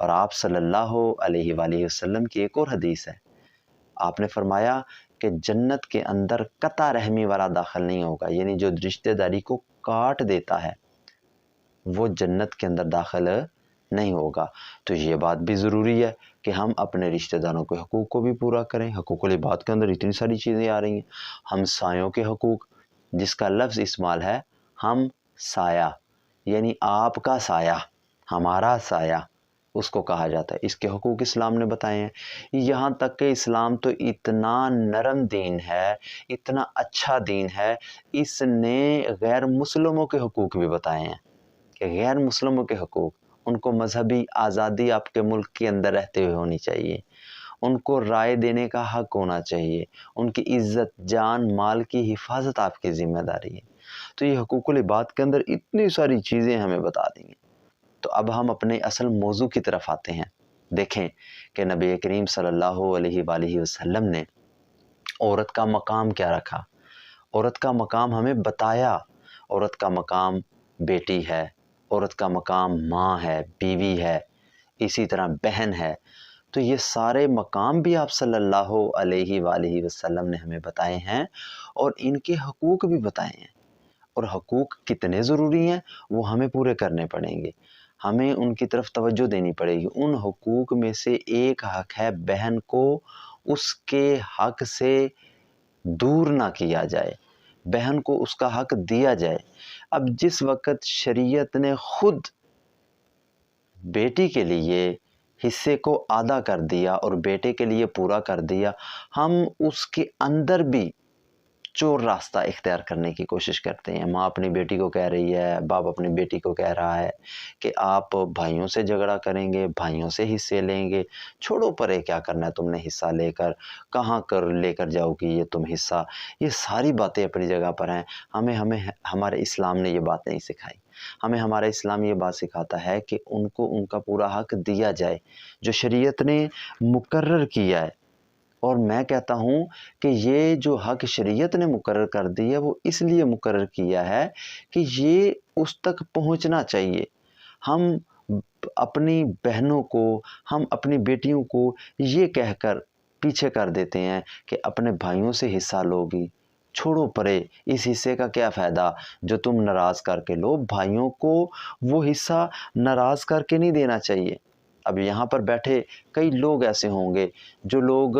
اور آپ صلی اللہ علیہ وآلہ وسلم کی ایک اور حدیث ہے، آپ نے فرمایا کہ جنت کے اندر قطع رحمی والا داخل نہیں ہوگا، یعنی جو رشتہ داری کو کاٹ دیتا ہے وہ جنت کے اندر داخل نہیں ہوگا۔ تو یہ بات بھی ضروری ہے کہ ہم اپنے رشتہ داروں کے حقوق کو بھی پورا کریں۔ حقوق العباد کے اندر اتنی ساری چیزیں آ رہی ہیں، ہمسایوں کے حقوق، جس کا لفظ استعمال ہے ہم سایہ، یعنی آپ کا سایہ، ہمارا سایہ، اس کو کہا جاتا ہے۔ اس کے حقوق اسلام نے بتائے ہیں۔ یہاں تک کہ اسلام تو اتنا نرم دین ہے، اتنا اچھا دین ہے، اس نے غیر مسلموں کے حقوق بھی بتائے ہیں کہ غیر مسلموں کے حقوق، ان کو مذہبی آزادی آپ کے ملک کے اندر رہتے ہوئے ہونی چاہیے، ان کو رائے دینے کا حق ہونا چاہیے، ان کی عزت، جان، مال کی حفاظت آپ کی ذمہ داری ہے۔ تو یہ حقوق العباد کے اندر اتنی ساری چیزیں ہمیں بتا دیں گے۔ تو اب ہم اپنے اصل موضوع کی طرف آتے ہیں۔ دیکھیں کہ نبی کریم صلی اللہ علیہ وآلہ وسلم نے عورت کا مقام کیا رکھا، عورت کا مقام ہمیں بتایا۔ عورت کا مقام بیٹی ہے، عورت کا مقام ماں ہے، بیوی ہے، اسی طرح بہن ہے۔ تو یہ سارے مقام بھی آپ صلی اللہ علیہ وآلہ وسلم نے ہمیں بتائے ہیں اور ان کے حقوق بھی بتائے ہیں۔ اور حقوق کتنے ضروری ہیں وہ ہمیں پورے کرنے پڑیں گے، ہمیں ان کی طرف توجہ دینی پڑے گی۔ ان حقوق میں سے ایک حق ہے بہن کو اس کے حق سے دور نہ کیا جائے، بہن کو اس کا حق دیا جائے۔ اب جس وقت شریعت نے خود بیٹی کے لیے حصے کو آدھا کر دیا اور بیٹے کے لیے پورا کر دیا، ہم اس کے اندر بھی چور راستہ اختیار کرنے کی کوشش کرتے ہیں۔ ماں اپنی بیٹی کو کہہ رہی ہے، باپ اپنی بیٹی کو کہہ رہا ہے کہ آپ بھائیوں سے جھگڑا کریں گے، بھائیوں سے حصے لیں گے، چھوڑو پرے، کیا کرنا ہے تم نے حصہ لے کر، کہاں کر لے کر جاؤ گی یہ تم حصہ۔ یہ ساری باتیں اپنی جگہ پر ہیں۔ ہمیں ہمارے اسلام نے یہ بات نہیں سکھائی۔ ہمیں ہمارا اسلام یہ بات سکھاتا ہے کہ ان کو ان کا پورا حق دیا جائے جو شریعت نے مقرر کیا ہے۔ اور میں کہتا ہوں کہ یہ جو حق شریعت نے مقرر کر دی ہے وہ اس لیے مقرر کیا ہے کہ یہ اس تک پہنچنا چاہیے۔ ہم اپنی بہنوں کو، ہم اپنی بیٹیوں کو یہ کہہ کر پیچھے کر دیتے ہیں کہ اپنے بھائیوں سے حصہ لوگی، چھوڑو پرے، اس حصے کا کیا فائدہ جو تم ناراض کر کے لو۔ بھائیوں کو وہ حصہ ناراض کر کے نہیں دینا چاہیے۔ اب یہاں پر بیٹھے کئی لوگ ایسے ہوں گے جو لوگ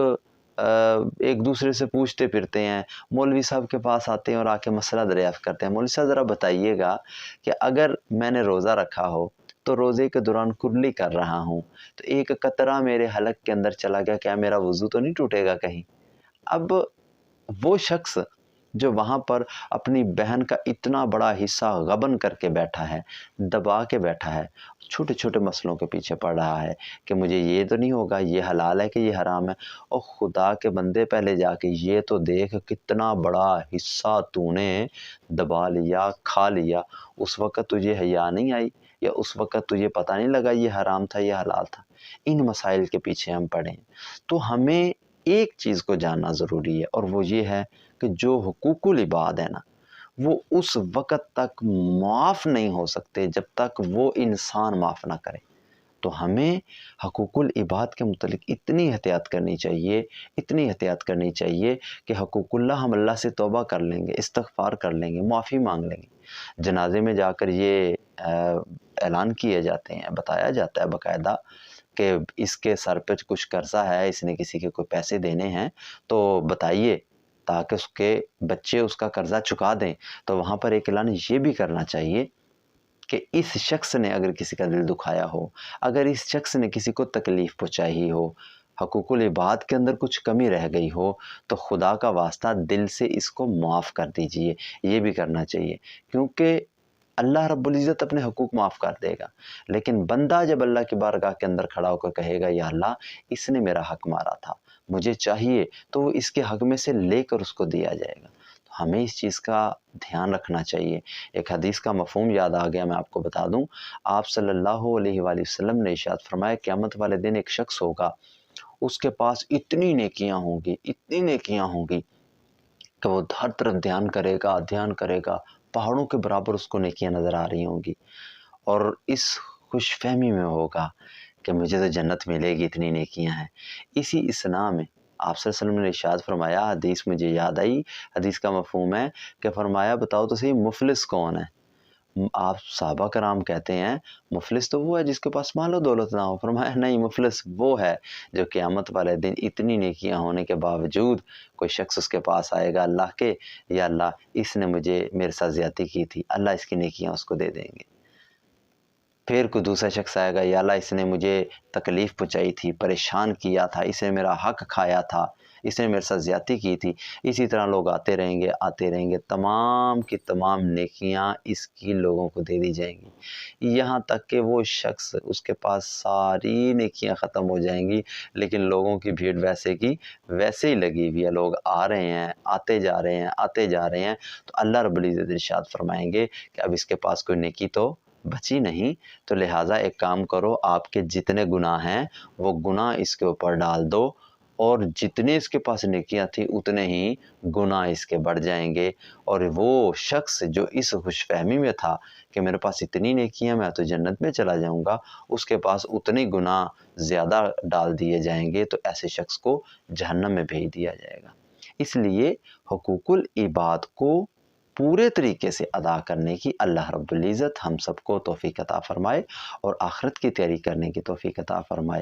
ایک دوسرے سے پوچھتے پھرتے ہیں، مولوی صاحب کے پاس آتے ہیں اور آ کے مسئلہ دریافت کرتے ہیں، مولوی صاحب ذرا بتائیے گا کہ اگر میں نے روزہ رکھا ہو تو روزے کے دوران کرلی کر رہا ہوں تو ایک قطرہ میرے حلق کے اندر چلا گیا، کیا میرا وضو تو نہیں ٹوٹے گا کہیں؟ اب وہ شخص جو وہاں پر اپنی بہن کا اتنا بڑا حصہ غبن کر کے بیٹھا ہے، دبا کے بیٹھا ہے، چھوٹے چھوٹے مسئلوں کے پیچھے پڑ رہا ہے کہ مجھے یہ تو نہیں ہوگا، یہ حلال ہے کہ یہ حرام ہے، اور خدا کے بندے پہلے جا کے یہ تو دیکھ کتنا بڑا حصہ تو نے دبا لیا، کھا لیا، اس وقت تجھے حیا نہیں آئی، یا اس وقت تجھے پتہ نہیں لگا یہ حرام تھا یہ حلال تھا۔ ان مسائل کے پیچھے ہم پڑے ہیں۔ تو ہمیں ایک چیز کو جاننا ضروری ہے اور وہ یہ ہے کہ جو حقوق العباد ہے نا وہ اس وقت تک معاف نہیں ہو سکتے جب تک وہ انسان معاف نہ کرے۔ تو ہمیں حقوق العباد کے متعلق اتنی احتیاط کرنی چاہیے، اتنی احتیاط کرنی چاہیے کہ حقوق اللہ ہم اللہ سے توبہ کر لیں گے، استغفار کر لیں گے، معافی مانگ لیں گے۔ جنازے میں جا کر یہ اعلان کیے جاتے ہیں، بتایا جاتا ہے باقاعدہ کہ اس کے سر پہ کچھ قرضہ ہے، اس نے کسی کے کوئی پیسے دینے ہیں تو بتائیے تاکہ اس کے بچے اس کا قرضہ چکا دیں۔ تو وہاں پر ایک اعلان یہ بھی کرنا چاہیے کہ اس شخص نے اگر کسی کا دل دکھایا ہو، اگر اس شخص نے کسی کو تکلیف پہنچائی ہو، حقوق العباد کے اندر کچھ کمی رہ گئی ہو، تو خدا کا واسطہ دل سے اس کو معاف کر دیجئے۔ یہ بھی کرنا چاہیے، کیونکہ اللہ رب العزت اپنے حقوق معاف کر دے گا، لیکن بندہ جب اللہ کی بارگاہ کے اندر کھڑا ہو کر کہے گا یا اللہ اس نے میرا حق مارا تھا، مجھے چاہیے، تو وہ اس کے حق میں سے لے کر اس کو دیا جائے گا۔ تو ہمیں اس چیز کا دھیان رکھنا چاہیے۔ ایک حدیث کا مفہوم یاد آ گیا، میں آپ کو بتا دوں۔ آپ صلی اللہ علیہ وآلہ وسلم نے ارشاد فرمایا قیامت والے دن ایک شخص ہوگا، اس کے پاس اتنی نیکیاں ہوں گی، اتنی نیکیاں ہوں گی کہ وہ ہر طرف دھیان کرے گا، پہاڑوں کے برابر اس کو نیکیاں نظر آ رہی ہوں گی، اور اس خوش فہمی میں ہوگا کہ مجھے تو جنت ملے گی، اتنی نیکیاں ہیں۔ اسی اسنا میں آپ صلی اللہ علیہ وسلم نے ارشاد فرمایا، حدیث مجھے یاد آئی، حدیث کا مفہوم ہے کہ فرمایا بتاؤ تو صحیح مفلس کون ہے؟ آپ صحابہ کرام کہتے ہیں مفلس تو وہ ہے جس کے پاس مال و دولت نہ ہو۔ فرمایا نہیں، مفلس وہ ہے جو قیامت والے دن اتنی نیکیاں ہونے کے باوجود کوئی شخص اس کے پاس آئے گا اللہ کے، یا اللہ اس نے میرے ساتھ زیادتی کی تھی، اللہ اس کی نیکیاں اس کو دے دیں گے۔ پھر کوئی دوسرا شخص آئے گا، یا اللہ اس نے مجھے تکلیف پہنچائی تھی، پریشان کیا تھا، اس نے میرا حق کھایا تھا، اس نے میرے ساتھ زیادتی کی تھی۔ اسی طرح لوگ آتے رہیں گے، تمام کی تمام نیکیاں اس کی لوگوں کو دے دی جائیں گی، یہاں تک کہ وہ شخص اس کے پاس ساری نیکیاں ختم ہو جائیں گی، لیکن لوگوں کی بھیڑ ویسے کی ویسے ہی لگی ہوئی ہے، لوگ آ رہے ہیں، آتے جا رہے ہیں، تو اللہ رب العزت ارشاد فرمائیں گے کہ اب اس کے پاس کوئی نیکی تو بچی نہیں، تو لہٰذا ایک کام کرو، آپ کے جتنے گناہ ہیں وہ گناہ اس کے اوپر ڈال دو، اور جتنے اس کے پاس نیکیاں تھیں اتنے ہی گناہ اس کے بڑھ جائیں گے، اور وہ شخص جو اس خوش فہمی میں تھا کہ میرے پاس اتنی نیکیاں میں تو جنت میں چلا جاؤں گا، اس کے پاس اتنے گناہ زیادہ ڈال دیے جائیں گے، تو ایسے شخص کو جہنم میں بھیج دیا جائے گا۔ اس لیے حقوق العباد کو پورے طریقے سے ادا کرنے کی اللہ رب العزت ہم سب کو توفیق عطا فرمائے، اور آخرت کی تیاری کرنے کی توفیق عطا فرمائے۔